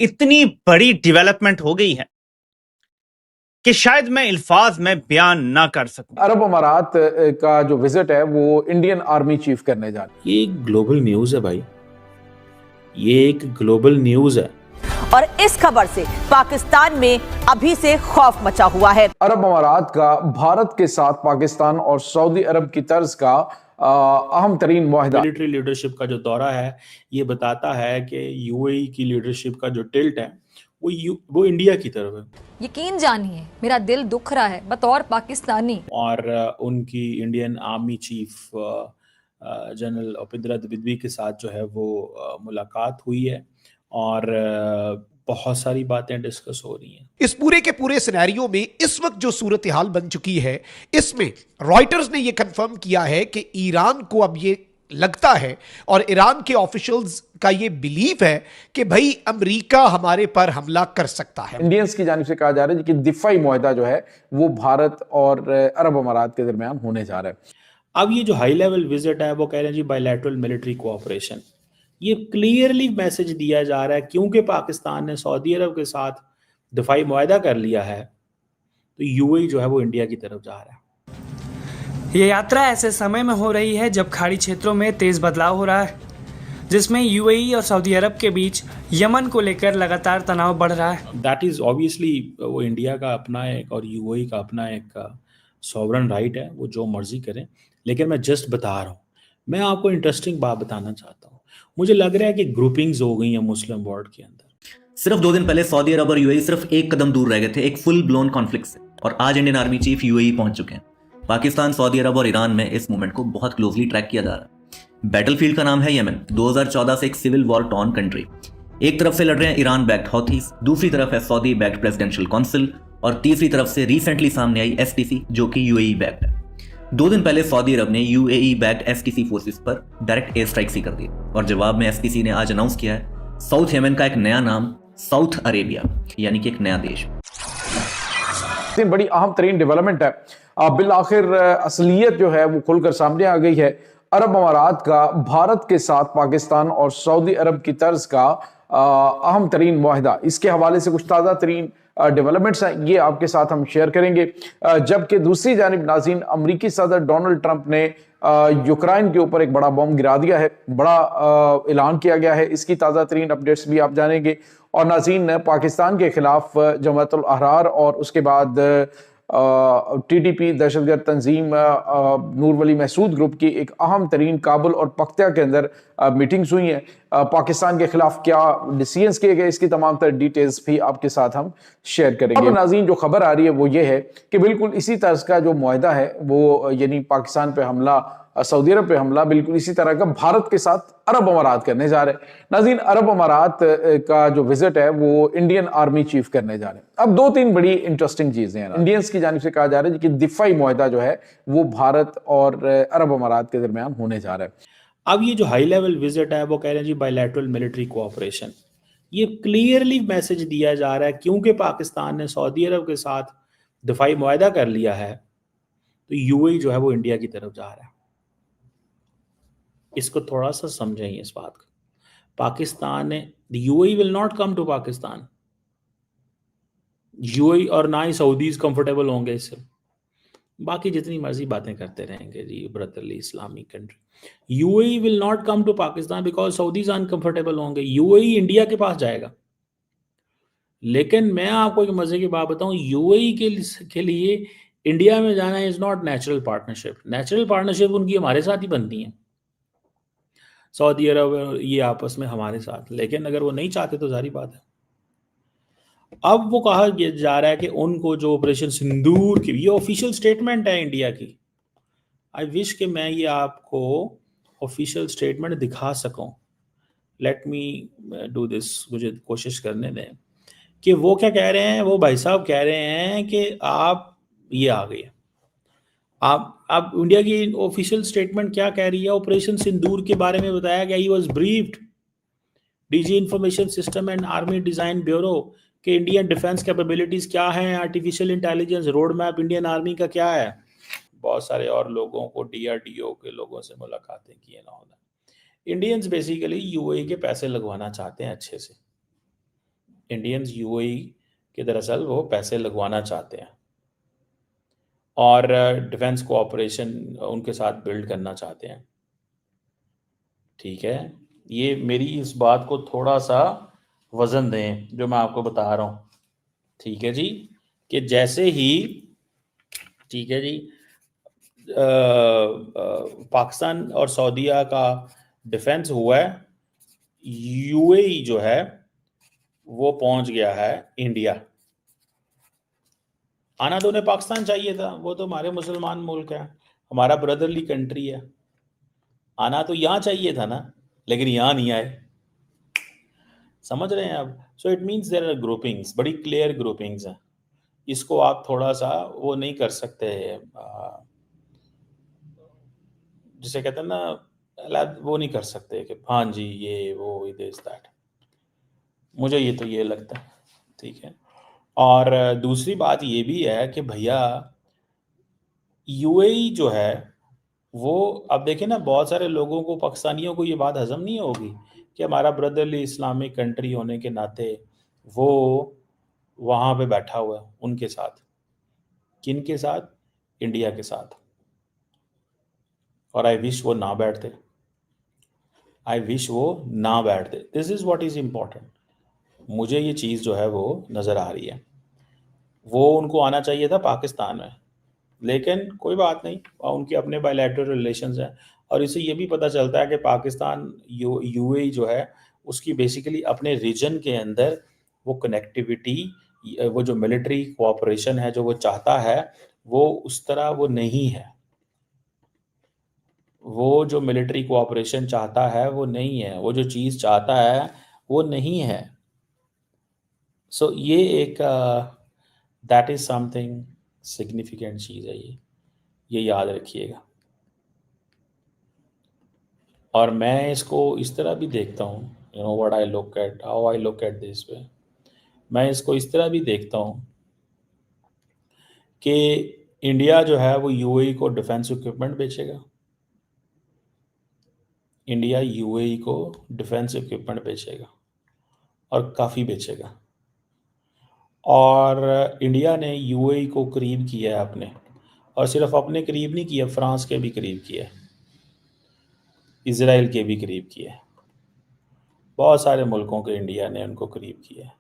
इतनी बड़ी डेवलपमेंट हो गई है कि शायद मैं अल्फाज में बयान ना कर सकूं। अरब अमारात का जो विजिट है वो इंडियन आर्मी चीफ करने जा रहे हैं। ये एक ग्लोबल न्यूज है भाई, ये एक ग्लोबल न्यूज है। और इस खबर से पाकिस्तान में अभी से खौफ मचा हुआ है। अरब अमारात का भारत के साथ पाकिस्तान और सऊदी अरब की तर्ज का अहम तरीन मुआहदा। मिलिट्री लीडरशिप का जो दौरा है ये बताता है कि यूएई की लीडरशिप का जो टिल्ट है वो इंडिया की तरफ है। यकीन जानिए मेरा दिल दुख रहा है बतौर पाकिस्तानी। और उनकी Indian army chief general Upendra Dwivedi के साथ जो है वो मुलाकात हुई है और बहुत सारी बातें डिस्कस हो रही हैं। इस पूरे के पूरे सिनेरियो में इस वक्त जो सूरत हाल बन चुकी है, इसमें रॉयटर्स ने यह कंफर्म किया है कि ईरान को अब ये लगता है और ईरान के ऑफिशियल्स का ये बिलीफ है कि भाई अमेरिका हमारे पर हमला कर सकता है। इंडियंस की जानिब से कहा जा रहा है कि दिफाई मुआहदा जो है वो भारत और अरब अमारात के दरमियान होने जा रहा है। अब ये जो हाई लेवल विजिट है वो कह रहे हैं जी बायलैटरल मिलिट्री कोऑपरेशन, ये क्लियरली मैसेज दिया जा रहा है क्योंकि पाकिस्तान ने सऊदी अरब के साथ दिफाई मुआहदा कर लिया है तो यूएई जो है वो इंडिया की तरफ जा रहा है। ये यात्रा ऐसे समय में हो रही है जब खाड़ी क्षेत्रों में तेज बदलाव हो रहा है, जिसमें यूएई और सऊदी अरब के बीच यमन को लेकर लगातार तनाव बढ़ रहा है। दैट इज ऑब्वियसली वो इंडिया का अपना एक और यूएई का अपना एक सॉवरन राइट है, वो जो मर्जी करें, लेकिन मैं जस्ट बता रहा हूँ। मैं आपको इंटरेस्टिंग बात बताना चाहता हूँ। मुझे लग रहा है कि ग्रुपिंग्स हो गई हैं मुस्लिम वर्ल्ड के अंदर। सिर्फ 2 दिन पहले सऊदी अरब और यूएई सिर्फ एक कदम दूर रह गए थे एक फुल ब्लोन कॉन्फ्लिक्ट से, और आज इंडियन आर्मी चीफ यूएई पहुंच चुके हैं। पाकिस्तान, सऊदी अरब और ईरान में इस मूवमेंट को बहुत क्लोजली ट्रैक किया जा रहा है। बैटलफील्ड का नाम है यमन, 2014 से एक सिविल वॉर टॉर्न कंट्री। एक तरफ से लड़ रहे हैं ईरान बैक्ड हौथीज, दूसरी तरफ है सऊदी बैक्ड प्रेसिडेंशियल काउंसिल, और तीसरी तरफ से रिसेंटली सामने आई एसटीसी जो कि यूएई बैक्ड है। 2 दिन पहले सऊदी अरब ने यूएई बैक्ड एसटीसी फोर्सेस पर डायरेक्ट एयर स्ट्राइक्स ही कर दी, और जवाब में एसटीसी ने आज अनाउंस किया है साउथ यमन का एक नया नाम साउथ अरेबिया, यानी कि एक नया देश। बड़ी अहम तरीन डेवलपमेंट है। बिल आखिर असलियत जो है वो खुलकर सामने आ गई है। अरब अमारात का भारत के साथ पाकिस्तान और सऊदी अरब की तर्ज का अहम तरीन मुआहदा, इसके हवाले से कुछ ताज़ा तरीन डेवलपमेंट्स हैं, ये आपके साथ हम शेयर करेंगे। जबकि दूसरी जानिब नाज़रीन, अमरीकी सदर डोनाल्ड ट्रंप ने यूक्रेन के ऊपर एक बड़ा बम गिरा दिया है, बड़ा ऐलान किया गया है। इसकी ताज़ा तरीन अपडेट्स भी आप जानेंगे। और नाज़रीन, पाकिस्तान के खिलाफ जमाअतुल अहरार और उसके बाद टीटीपी दहशतगर्द तंजीम नूर वली महसूद ग्रुप की एक अहम तरीन काबुल और पख्तिया के अंदर मीटिंग्स हुई हैं। पाकिस्तान के खिलाफ क्या डिसीजंस किए गए, इसकी तमाम तरह डिटेल्स भी आपके साथ हम शेयर करेंगे। अब नाज़रीन, जो खबर आ रही है वो ये है कि बिल्कुल इसी तर्ज का जो मुआहदा है वो, यानी पाकिस्तान पे हमला, सऊदी अरब पे हमला, बिल्कुल इसी तरह का भारत के साथ अरब अमारात करने जा रहे हैं। नाज़रीन, अरब अमारात का जो विजिट है वो इंडियन आर्मी चीफ करने जा रहे हैं। अब 2-3 बड़ी इंटरेस्टिंग चीजें हैं। इंडियंस की जानिब से कहा जा रहा है कि दिफाई मुआहदा जो है वो भारत और अरब अमारात के दरमियान होने जा रहा है। अब ये जो हाई लेवल विजिट है वो कह रहे हैं जी बायलैटरल मिलिट्री कोऑपरेशन, ये क्लियरली मैसेज दिया जा रहा है क्योंकि पाकिस्तान ने सऊदी अरब के साथ दिफाई मुआहदा कर लिया है तो यूएई जो है वो इंडिया की तरफ जा रहा है। इसको थोड़ा सा समझें इस बात को। पाकिस्तान ने, UAE will not come to Pakistan, UAE और ना ही सऊदीज कंफर्टेबल होंगे इससे। बाकी जितनी मर्जी बातें करते रहेंगे जी brotherly Islamic country, UAE will not come to Pakistan because Saudis uncomfortable होंगे। यूएई इंडिया के पास जाएगा। लेकिन मैं आपको एक मजे की बात बताऊं, यूएई के लिए इंडिया में जाना is not natural partnership. Natural partnership उनकी हमारे साथ ही बनती है, सऊदी अरब ये आपस में हमारे साथ। लेकिन अगर वो नहीं चाहते तो जारी बात है। अब वो कहा जा रहा है कि उनको जो ऑपरेशन सिंदूर की, ये ऑफिशियल स्टेटमेंट है इंडिया की। आई विश कि मैं ये आपको ऑफिशियल स्टेटमेंट दिखा सकूं। लेट मी डू दिस, मुझे कोशिश करने दें कि वो क्या कह रहे हैं। वो भाई साहब कह रहे हैं कि आप ये आ गए, आप इंडिया की ऑफिशियल स्टेटमेंट क्या कह रही है। ऑपरेशन सिंदूर के बारे में बताया गया, he was briefed DG information system and army design bureau कि इंडियन डिफेंस कैपेबिलिटीज क्या हैं, artificial intelligence road map Indian army का क्या है। बहुत सारे और लोगों को, डीआरडीओ के लोगों से मुलाकातें की ना होना। इंडियंस बेसिकली यूएई के पैसे लगवाना चाहते हैं अच्छे से। इंडियंस यूएई के दरअसल वो पैसे लगवाना चाहते हैं और डिफेंस कोऑपरेशन उनके साथ बिल्ड करना चाहते हैं। ठीक है, ये मेरी इस बात को थोड़ा सा वजन दें जो मैं आपको बता रहा हूँ। ठीक है जी, कि जैसे ही, ठीक है जी, पाकिस्तान और सऊदीया का डिफेंस हुआ है, यूएई जो है वो पहुंच गया है इंडिया। आना तो उन्हें पाकिस्तान चाहिए था, वो तो हमारे मुसलमान मुल्क है, हमारा ब्रदरली कंट्री है, आना तो यहाँ चाहिए था ना, लेकिन यहाँ नहीं आए। समझ रहे हैं आप? So it means there are groupings, बड़ी क्लियर ग्रुपिंग्स हैं। इसको आप थोड़ा सा वो नहीं कर सकते, जिसे कहते हैं ना, वो नहीं कर सकते कि हाँ जी ये वो दिस दैट। मुझे ये तो ये लगता है। ठीक है, और दूसरी बात ये भी है कि भैया यूएई जो है वो, अब देखिए ना, बहुत सारे लोगों को, पाकिस्तानियों को ये बात हजम नहीं होगी कि हमारा ब्रदरली इस्लामिक कंट्री होने के नाते वो वहाँ पे बैठा हुआ है उनके साथ। किन के साथ? इंडिया के साथ। और आई विश वो ना बैठते, आई विश वो ना बैठते। This is what is important. मुझे ये चीज़ जो है वो नज़र आ रही है। वो उनको आना चाहिए था पाकिस्तान में, लेकिन कोई बात नहीं, उनके अपने बायलैटरल रिलेशंस हैं। और इससे ये भी पता चलता है कि पाकिस्तान यूएई जो है उसकी बेसिकली अपने रीजन के अंदर वो कनेक्टिविटी, वो जो मिलिट्री कोऑपरेशन है जो वो चाहता है, वो उस तरह वो नहीं है। वो जो मिलिट्री कोऑपरेशन चाहता है वो नहीं है, वो जो चीज़ चाहता है वो नहीं है। सो ये एक दैट इज़ समथिंग सिग्निफिकेंट चीज़ है, ये याद रखिएगा। और मैं इसको इस तरह भी देखता हूँ, you know what I look at, how I look at this way. मैं इसको इस तरह भी देखता हूँ कि इंडिया जो है वो यूएई को डिफेंस इक्विपमेंट बेचेगा, इंडिया यूएई को डिफेंस इक्विपमेंट बेचेगा और काफ़ी बेचेगा। और इंडिया ने यूएई को करीब किया है अपने, और सिर्फ अपने करीब नहीं किया, फ्रांस के भी करीब किया, इज़राइल के भी करीब किया, बहुत सारे मुल्कों के इंडिया ने उनको करीब किया।